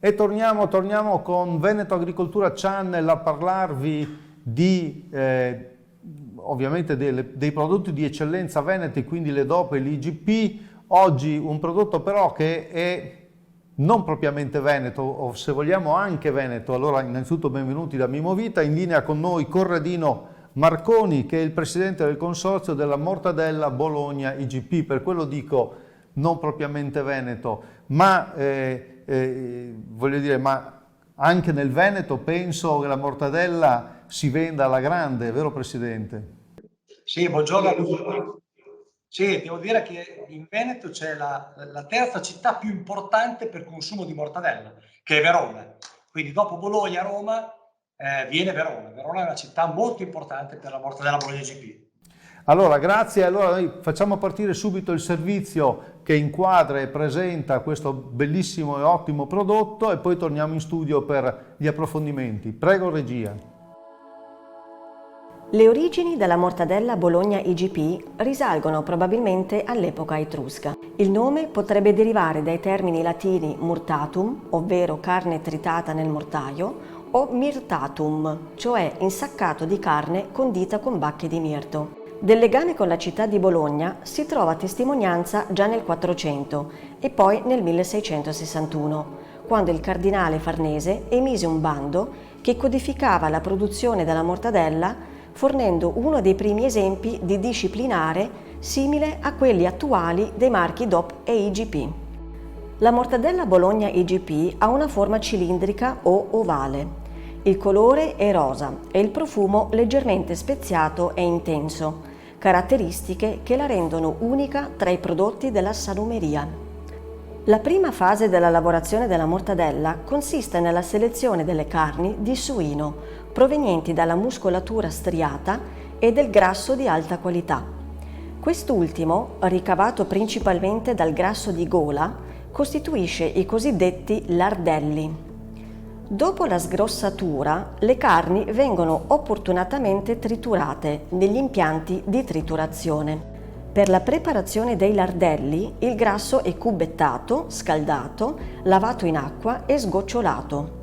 E torniamo con Veneto Agricoltura Channel a parlarvi di, ovviamente dei prodotti di eccellenza veneti, quindi le DOP e l'IGP. Oggi un prodotto però che è non propriamente veneto, o se vogliamo anche veneto. Allora innanzitutto benvenuti da Mimo Vita, in linea con noi Corradino Marconi, che è il presidente del consorzio della mortadella Bologna IGP. Per quello dico non propriamente veneto, ma voglio dire, ma anche nel Veneto penso che la mortadella si venda alla grande, vero Presidente? Sì, buongiorno a tutti. Sì, devo dire che in Veneto c'è la terza città più importante per consumo di mortadella, che è Verona. Quindi dopo Bologna, Roma, viene Verona. Verona è una città molto importante per la mortadella Bologna GP. Allora, grazie. Allora noi facciamo partire subito il servizio che inquadra e presenta questo bellissimo e ottimo prodotto e poi torniamo in studio per gli approfondimenti. Prego, regia. Le origini della mortadella Bologna IGP risalgono probabilmente all'epoca etrusca. Il nome potrebbe derivare dai termini latini murtatum, ovvero carne tritata nel mortaio, o mirtatum, cioè insaccato di carne condita con bacche di mirto. Del legame con la città di Bologna si trova testimonianza già nel 400 e poi nel 1661, quando il cardinale Farnese emise un bando che codificava la produzione della mortadella, fornendo uno dei primi esempi di disciplinare simile a quelli attuali dei marchi DOP e IGP. La mortadella Bologna IGP ha una forma cilindrica o ovale. Il colore è rosa e il profumo leggermente speziato e intenso, caratteristiche che la rendono unica tra i prodotti della salumeria. La prima fase della lavorazione della mortadella consiste nella selezione delle carni di suino provenienti dalla muscolatura striata e del grasso di alta qualità. Quest'ultimo, ricavato principalmente dal grasso di gola, costituisce i cosiddetti lardelli. Dopo la sgrossatura, le carni vengono opportunamente triturate negli impianti di triturazione. Per la preparazione dei lardelli, il grasso è cubettato, scaldato, lavato in acqua e sgocciolato.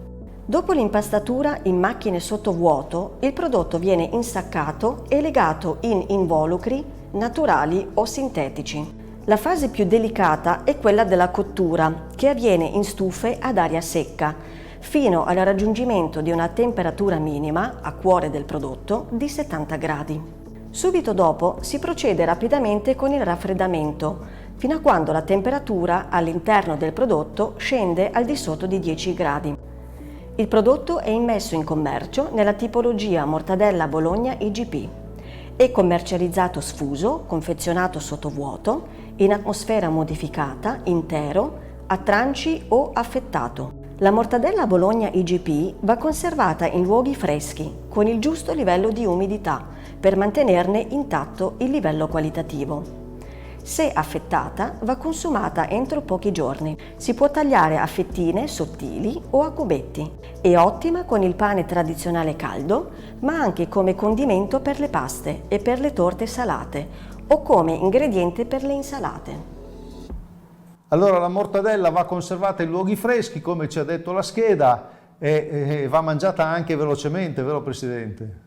Dopo l'impastatura in macchine sottovuoto, il prodotto viene insaccato e legato in involucri naturali o sintetici. La fase più delicata è quella della cottura, che avviene in stufe ad aria secca, fino al raggiungimento di una temperatura minima, a cuore del prodotto, di 70 gradi. Subito dopo si procede rapidamente con il raffreddamento, fino a quando la temperatura all'interno del prodotto scende al di sotto di 10 gradi. Il prodotto è immesso in commercio nella tipologia mortadella Bologna IGP. È commercializzato sfuso, confezionato sottovuoto, in atmosfera modificata, intero, a tranci o affettato. La mortadella Bologna IGP va conservata in luoghi freschi, con il giusto livello di umidità, per mantenerne intatto il livello qualitativo. Se affettata, va consumata entro pochi giorni. Si può tagliare a fettine sottili o a cubetti. È ottima con il pane tradizionale caldo, ma anche come condimento per le paste e per le torte salate o come ingrediente per le insalate. Allora la mortadella va conservata in luoghi freschi, come ci ha detto la scheda, e va mangiata anche velocemente, vero Presidente?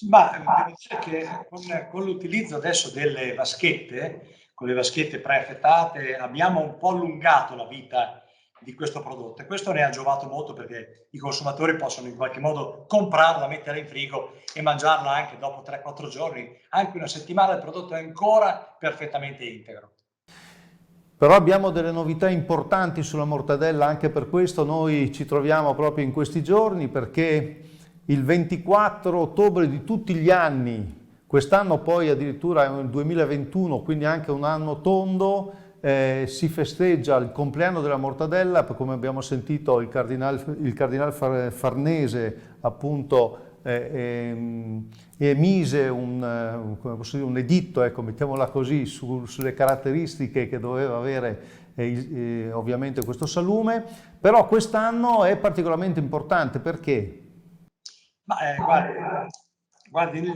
Ma devo dire che con l'utilizzo adesso delle vaschette, con le vaschette preaffettate, abbiamo un po' allungato la vita di questo prodotto e questo ne ha giovato molto perché i consumatori possono in qualche modo comprarla, metterla in frigo e mangiarla anche dopo 3-4 giorni, anche una settimana, il prodotto è ancora perfettamente integro. Però abbiamo delle novità importanti sulla mortadella, anche per questo noi ci troviamo proprio in questi giorni, perché il 24 ottobre di tutti gli anni, quest'anno poi addirittura è il 2021, quindi anche un anno tondo, si festeggia il compleanno della mortadella, come abbiamo sentito il cardinal Farnese appunto emise un editto, ecco, mettiamola così, sulle caratteristiche che doveva avere ovviamente questo salume, però quest'anno è particolarmente importante perché? Ma guardi, il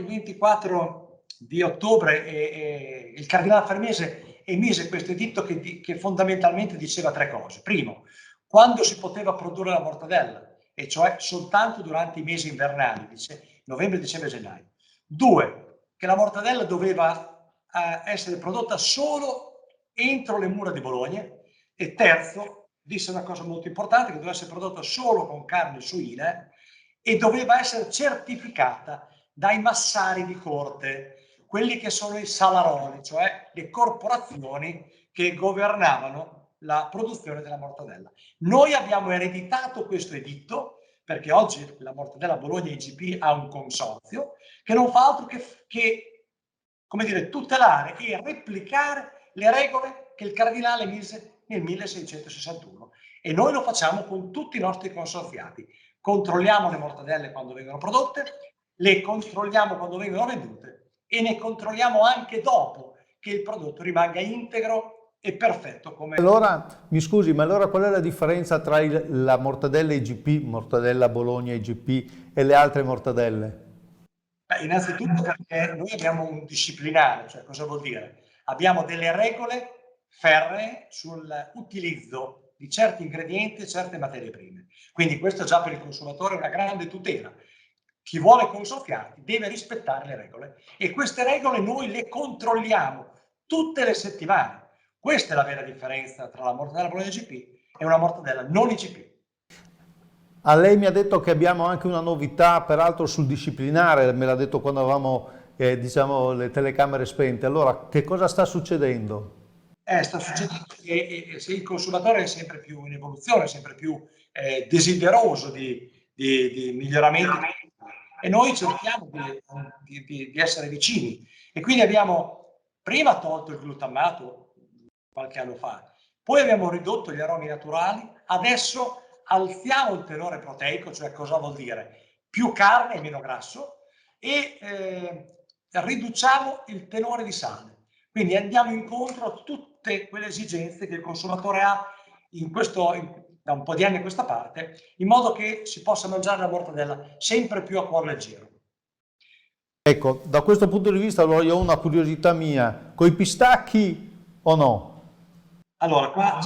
24 di ottobre il cardinale Farnese emise questo editto che fondamentalmente diceva tre cose. Primo, quando si poteva produrre la mortadella, e cioè soltanto durante i mesi invernali, novembre, dicembre e gennaio. 2, che la mortadella doveva essere prodotta solo entro le mura di Bologna. E terzo, disse una cosa molto importante, che doveva essere prodotta solo con carne suina e doveva essere certificata dai massari di corte, quelli che sono i salaroni, cioè le corporazioni che governavano la produzione della mortadella. Noi abbiamo ereditato questo editto, perché oggi la mortadella Bologna IGP ha un consorzio che non fa altro che come dire, tutelare e replicare le regole che il cardinale mise nel 1661. E noi lo facciamo con tutti i nostri consorziati. Controlliamo le mortadelle quando vengono prodotte, le controlliamo quando vengono vendute e ne controlliamo anche dopo che il prodotto rimanga integro e perfetto. Allora, mi scusi, ma allora qual è la differenza tra la mortadella IGP, mortadella Bologna IGP, e le altre mortadelle? Beh, innanzitutto perché noi abbiamo un disciplinare, cioè cosa vuol dire? Abbiamo delle regole ferree sull'utilizzo di certi ingredienti e certe materie prime. Quindi questo già per il consumatore è una grande tutela. Chi vuole consorziati deve rispettare le regole e queste regole noi le controlliamo tutte le settimane. Questa è la vera differenza tra la mortadella Bologna IGP e una mortadella non IGP. A lei mi ha detto che abbiamo anche una novità, peraltro sul disciplinare, me l'ha detto quando avevamo diciamo, le telecamere spente. Allora, che cosa sta succedendo? Sta succedendo che se il consumatore è sempre più in evoluzione, sempre più desideroso di miglioramenti, e noi cerchiamo di essere vicini. E quindi abbiamo prima tolto il glutammato qualche anno fa, poi abbiamo ridotto gli aromi naturali, adesso alziamo il tenore proteico, cioè cosa vuol dire? Più carne e meno grasso, e riduciamo il tenore di sale. Quindi andiamo incontro a tutte quelle esigenze che il consumatore ha da un po' di anni a questa parte, in modo che si possa mangiare la mortadella sempre più a cuor leggero. Ecco, da questo punto di vista allora io ho una curiosità mia, coi pistacchi o no? Allora, qua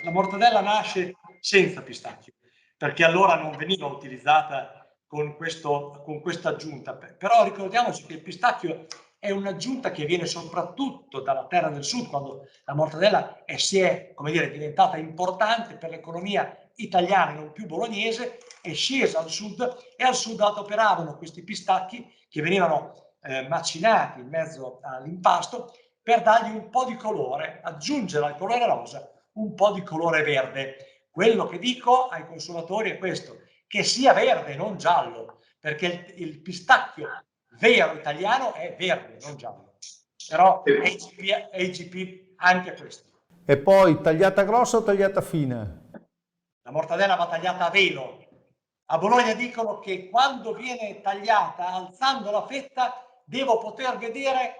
la mortadella nasce senza pistacchio, perché allora non veniva utilizzata con questa aggiunta. Però ricordiamoci che il pistacchio è un'aggiunta che viene soprattutto dalla terra del sud, quando la mortadella si è, come dire, diventata importante per l'economia italiana e non più bolognese, è scesa al sud e al sud adoperavano questi pistacchi che venivano macinati in mezzo all'impasto per dargli un po' di colore, aggiungere al colore rosa un po' di colore verde. Quello che dico ai consumatori è questo, che sia verde, non giallo, perché il pistacchio vero italiano è verde, non giallo. Però è IGP anche questo. E poi tagliata grossa o tagliata fine? La mortadella va tagliata a velo. A Bologna dicono che quando viene tagliata, alzando la fetta, devo poter vedere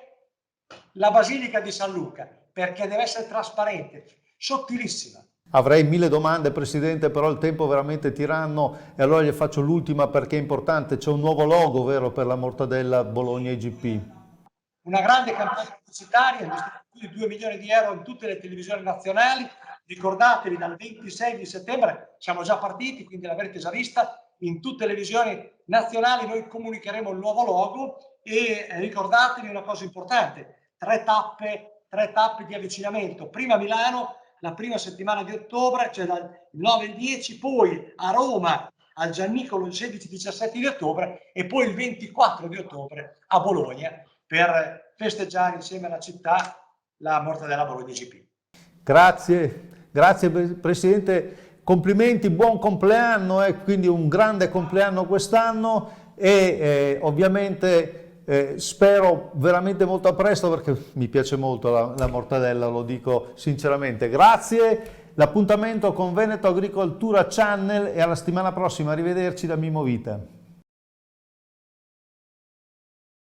la Basilica di San Luca, perché deve essere trasparente, sottilissima. Avrei 1000 domande, Presidente, però il tempo è veramente tiranno e allora gli faccio l'ultima perché è importante. C'è un nuovo logo, vero, per la mortadella Bologna IGP? Una grande campagna pubblicitaria, investito più di 2 milioni di euro in tutte le televisioni nazionali. Ricordatevi, dal 26 di settembre siamo già partiti, quindi l'avrete già vista. In tutte le televisioni nazionali noi comunicheremo il nuovo logo e ricordatevi una cosa importante, tre tappe di avvicinamento. Prima a Milano, la prima settimana di ottobre, cioè dal 9 al 10, poi a Roma al Giannicolo il 16-17 di ottobre e poi il 24 di ottobre a Bologna per festeggiare insieme alla città la mortadella Bologna IGP. Grazie, grazie Presidente, complimenti, buon compleanno, quindi un grande compleanno quest'anno e ovviamente spero veramente molto a presto perché mi piace molto la mortadella, lo dico sinceramente. Grazie, l'appuntamento con Veneto Agricoltura Channel e alla settimana prossima, arrivederci da Mimo Vita.